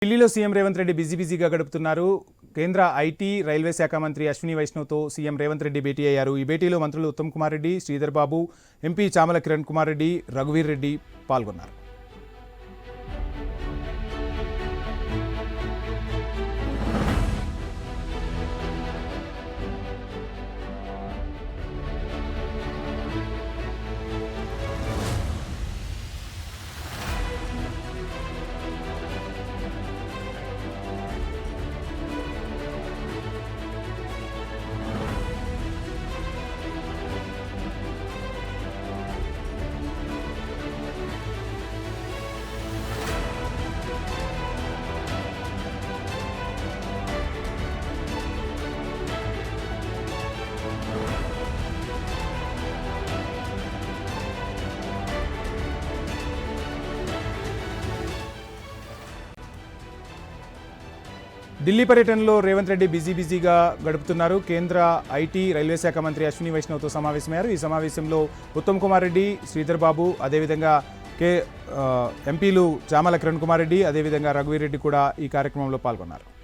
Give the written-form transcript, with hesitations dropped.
ఢిల్లీలో సీఎం రేవంత్ రెడ్డి బిజీగా గడుపుతున్నారు. కేంద్ర ఐటీ రైల్వే శాఖ మంత్రి అశ్విని వైష్ణవ్తో సీఎం రేవంత్ రెడ్డి భేటీ అయ్యారు. ఈ భేటీలో మంత్రులు ఉత్తమ్ కుమార్ రెడ్డి, శ్రీధర్ బాబు, ఎంపీ చామల కిరణ్ కుమార్ రెడ్డి, రఘువీర్ రెడ్డి పాల్గొన్నారు. ఢిల్లీ పర్యటనలో రేవంత్ రెడ్డి బిజీగా గడుపుతున్నారు. కేంద్ర ఐటీ రైల్వే శాఖ మంత్రి అశ్విని వైష్ణవ్తో సమావేశమయ్యారు. ఈ సమావేశంలో ఉత్తమ్ కుమార్ రెడ్డి, శ్రీధర్ బాబు, అదేవిధంగా ఎంపీలు చామల కిరణ్ కుమార్ రెడ్డి, అదేవిధంగా రఘువీర్ రెడ్డి కూడా ఈ కార్యక్రమంలో పాల్గొన్నారు.